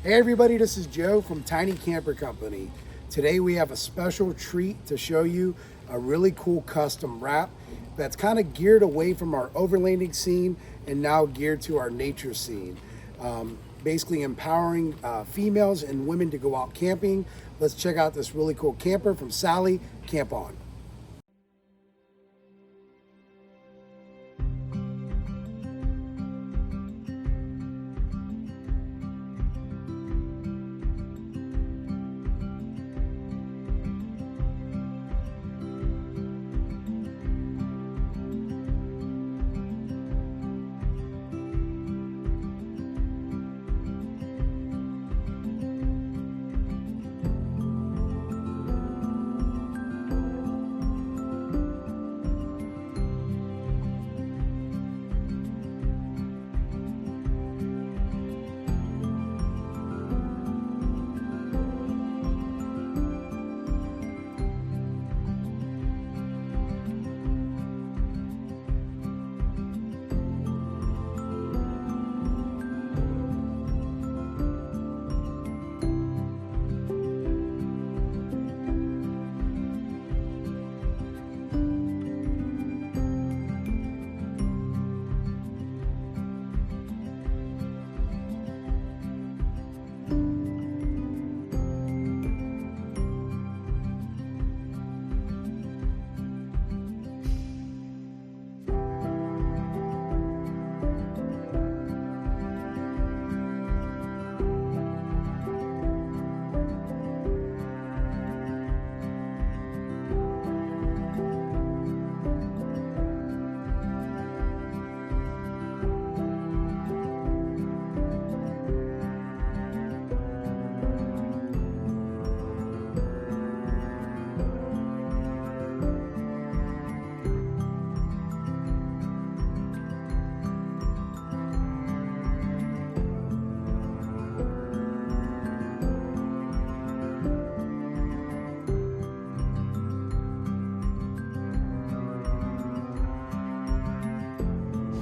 Hey everybody, this is Joe from Tiny Camper Company. Today we have a special treat to show you a really cool custom wrap that's kind of geared away from our overlanding scene and now geared to our nature scene. Basically empowering females and women to go out camping. Let's check out this really cool camper from Sally, Camp On.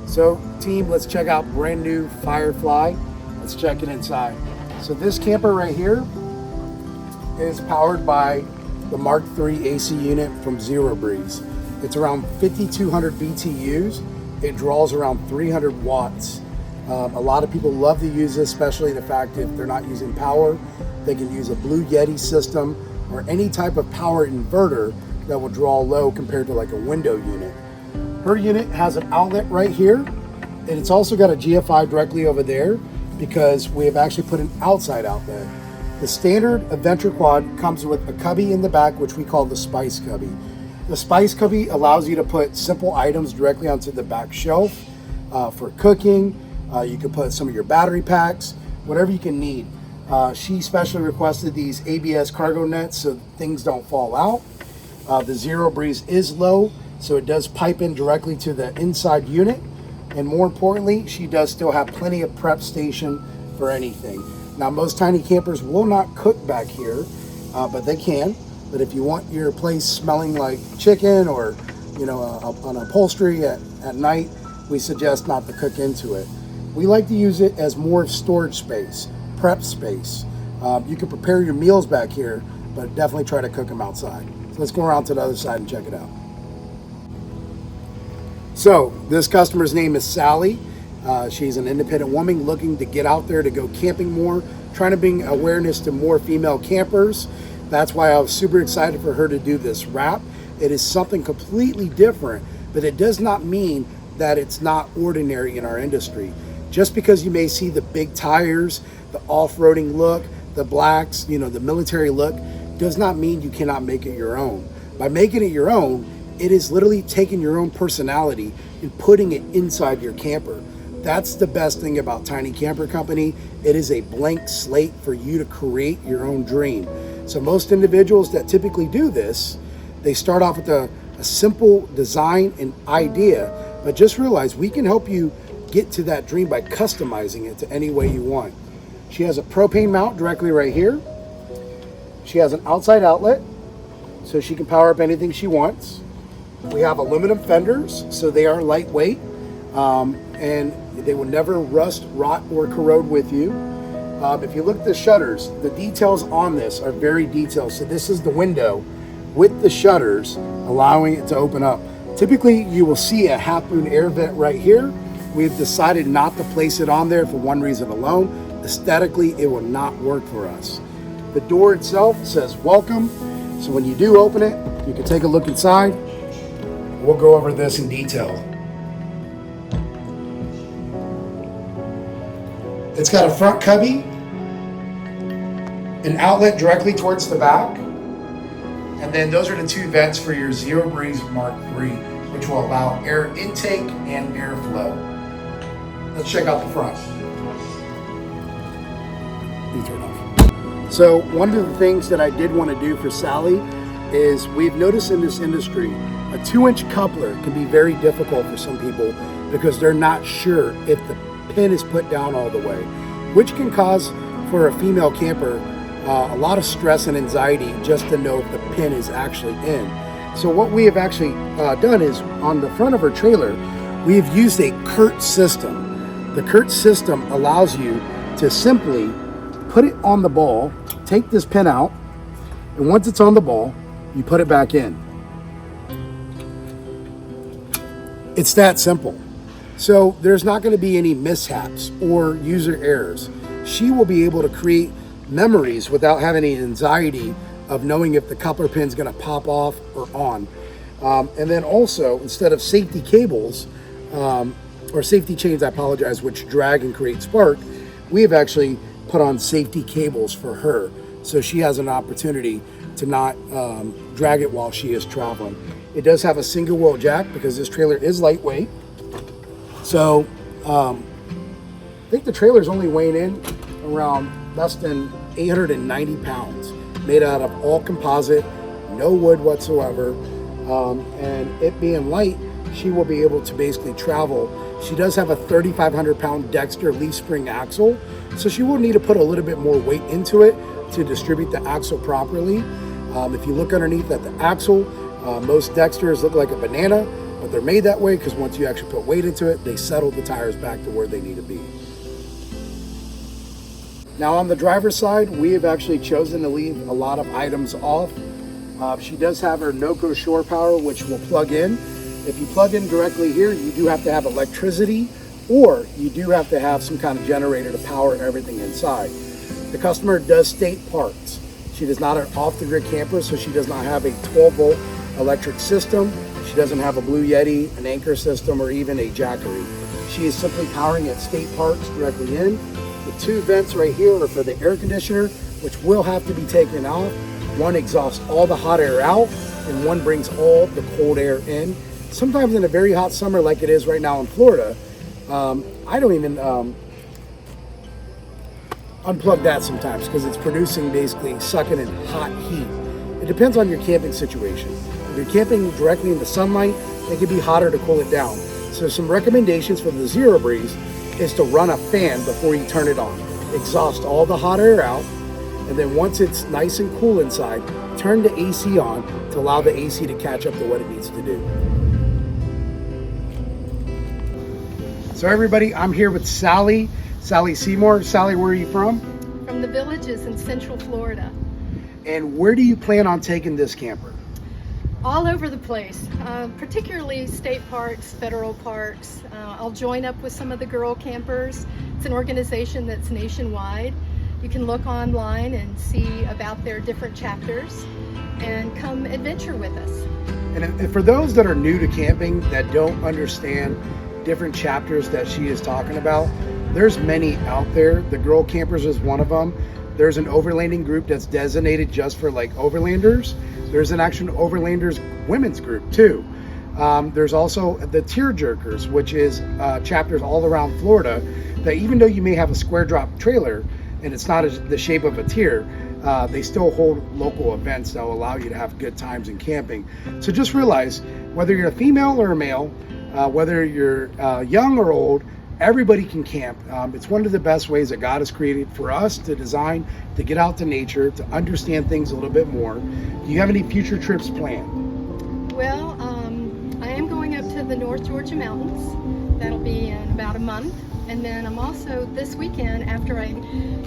So team, let's check out brand new Firefly. Let's check it inside. So this camper right here is powered by the Mark III AC unit from Zero Breeze. It's around 5,200 BTUs. It draws around 300 watts. A lot of people love to use this, especially the fact if they're not using power, they can use a Blue Yeti system or any type of power inverter that will draw low compared to like a window unit. Her unit has an outlet right here, and it's also got a GFI directly over there because we have actually put an outside outlet. The standard Adventure Quad comes with a cubby in the back, which we call the Spice Cubby. The Spice Cubby allows you to put simple items directly onto the back shelf for cooking. You can put some of your battery packs, whatever you can need. She specially requested these ABS cargo nets so things don't fall out. The Zero Breeze is low, so it does pipe in directly to the inside unit. And more importantly, she does still have plenty of prep station for anything. Now, most tiny campers will not cook back here, but they can. But if you want your place smelling like chicken or, on upholstery at night, we suggest not to cook into it. We like to use it as more storage space, prep space. You can prepare your meals back here, but definitely try to cook them outside. So let's go around to the other side and check it out. So this customer's name is Sally. She's an independent woman looking to get out there to go camping more, trying to bring awareness to more female campers. That's why I was super excited for her to do this wrap. It is something completely different, but it does not mean that it's not ordinary in our industry. Just because you may see the big tires, the off-roading look, the blacks, the military look, does not mean you cannot make it your own. By making it your own, it is literally taking your own personality and putting it inside your camper. That's the best thing about Tiny Camper Company. It is a blank slate for you to create your own dream. So most individuals that typically do this, they start off with a simple design and idea, but just realize we can help you get to that dream by customizing it to any way you want. She has a propane mount directly right here. She has an outside outlet, so she can power up anything she wants. We have aluminum fenders, so they are lightweight, and they will never rust, rot, or corrode with you. If you look at the shutters, the details on this are very detailed. So this is the window with the shutters allowing it to open up. Typically, you will see a half moon air vent right here. We've decided not to place it on there for one reason alone. Aesthetically, it will not work for us. The door itself says welcome. So when you do open it, you can take a look inside. We'll go over this in detail. It's got a front cubby, an outlet directly towards the back, and then those are the two vents for your Zero Breeze Mark III, which will allow air intake and airflow. Let's check out the front. You turn off. So one of the things that I did want to do for Sally is we've noticed in this industry, a 2-inch coupler can be very difficult for some people because they're not sure if the pin is put down all the way, which can cause for a female camper a lot of stress and anxiety just to know if the pin is actually in. So what we have actually done is on the front of our trailer, we have used a Curt system. The Curt system allows you to simply put it on the ball, take this pin out, and once it's on the ball, you put it back in. It's that simple. So there's not going to be any mishaps or user errors. She will be able to create memories without having any anxiety of knowing if the coupler pin's going to pop off or on. And then also, instead of safety cables, or safety chains, I apologize, which drag and create spark, we have actually put on safety cables for her. So she has an opportunity to not drag it while she is traveling. It does have a single wheel jack because this trailer is lightweight. So I think the trailer is only weighing in around less than 890 pounds, made out of all composite, no wood whatsoever. And it being light, she will be able to basically travel. She does have a 3,500 pound Dexter leaf spring axle, so she will need to put a little bit more weight into it to distribute the axle properly. If you look underneath at the axle, most Dexters look like a banana, but they're made that way because once you actually put weight into it, they settle the tires back to where they need to be. Now on the driver's side, we have actually chosen to leave a lot of items off. She does have her Noco shore power, which will plug in. If you plug in directly here, you do have to have electricity, or you do have to have some kind of generator to power everything inside. The customer does state parks. She is not an off-the-grid camper, so she does not have a 12-volt electric system. She doesn't have a Blue Yeti, an anchor system, or even a Jackery. She is simply powering at state parks directly in. The two vents right here are for the air conditioner, which will have to be taken off. One exhausts all the hot air out, and one brings all the cold air in. Sometimes in a very hot summer like it is right now in Florida, I don't even unplug that sometimes because it's producing basically sucking in hot heat. It depends on your camping situation. If you're camping directly in the sunlight, it can be hotter to cool it down. So some recommendations for the Zero Breeze is to run a fan before you turn it on. Exhaust all the hot air out, and then once it's nice and cool inside, turn the AC on to allow the AC to catch up to what it needs to do. So everybody, I'm here with Sally Seymour. Sally, where are you from? From the Villages in Central Florida. And where do you plan on taking this camper? All over the place, particularly state parks, federal parks. I'll join up with some of the girl campers. It's an organization that's nationwide. You can look online and see about their different chapters and come adventure with us. And for those that are new to camping that don't understand different chapters that she is talking about, there's many out there. The Girl Campers is one of them. There's an overlanding group that's designated just for like overlanders. There's an actual overlanders women's group too. There's also the Tear Jerkers, which is chapters all around Florida that even though you may have a square drop trailer and it's not the shape of a tear, they still hold local events that will allow you to have good times in camping. So just realize whether you're a female or a male, whether you're young or old, everybody can camp. It's one of the best ways that God has created for us to design, to get out to nature, to understand things a little bit more. Do you have any future trips planned? Well, I am going up to the North Georgia mountains. That'll be in about a month. And then I'm also, this weekend, after I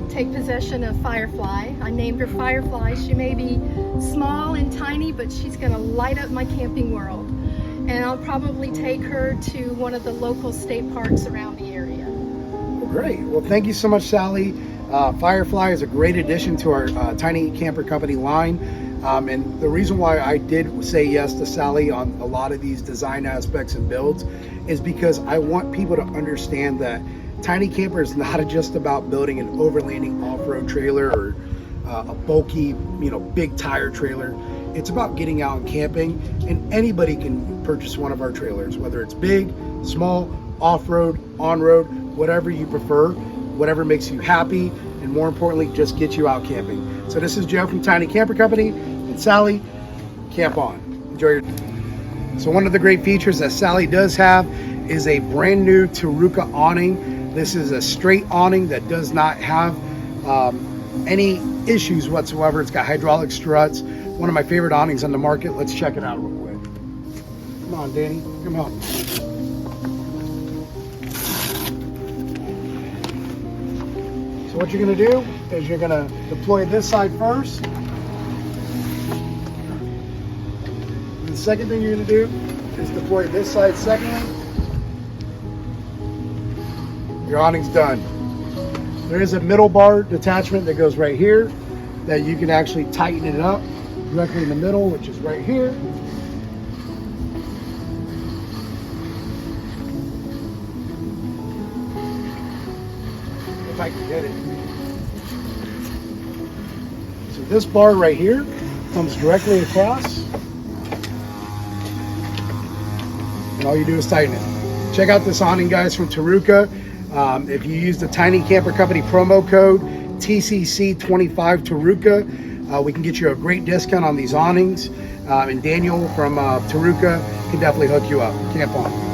take possession of Firefly, I named her Firefly. She may be small and tiny, but she's gonna light up my camping world. And I'll probably take her to one of the local state parks around the area. Great. Well, thank you so much, Sally. Firefly is a great addition to our Tiny Camper Company line. And the reason why I did say yes to Sally on a lot of these design aspects and builds is because I want people to understand that Tiny Camper is not just about building an overlanding off-road trailer or a bulky, big tire trailer. It's about getting out and camping, and anybody can purchase one of our trailers, whether it's big, small, off-road, on-road, whatever you prefer, whatever makes you happy, and more importantly, just get you out camping. So this is Joe from Tiny Camper Company, and Sally, camp on. Enjoy your... So one of the great features that Sally does have is a brand new Turuka awning. This is a straight awning that does not have any issues whatsoever. It's got hydraulic struts. One of my favorite awnings on the market. Let's check it out real quick. Come on, Danny, come on. So what you're gonna do is you're gonna deploy this side first. And the second thing you're gonna do is deploy this side secondly. Your awning's done. There is a middle bar detachment that goes right here that you can actually tighten it up directly in the middle, which is right here. If I can get it. So this bar right here comes directly across, and all you do is tighten it. Check out this awning, guys, from Taruca. If you use the Tiny Camper Company promo code TCC25 Taruca, we can get you a great discount on these awnings. And Daniel from Taruca can definitely hook you up. Camp on.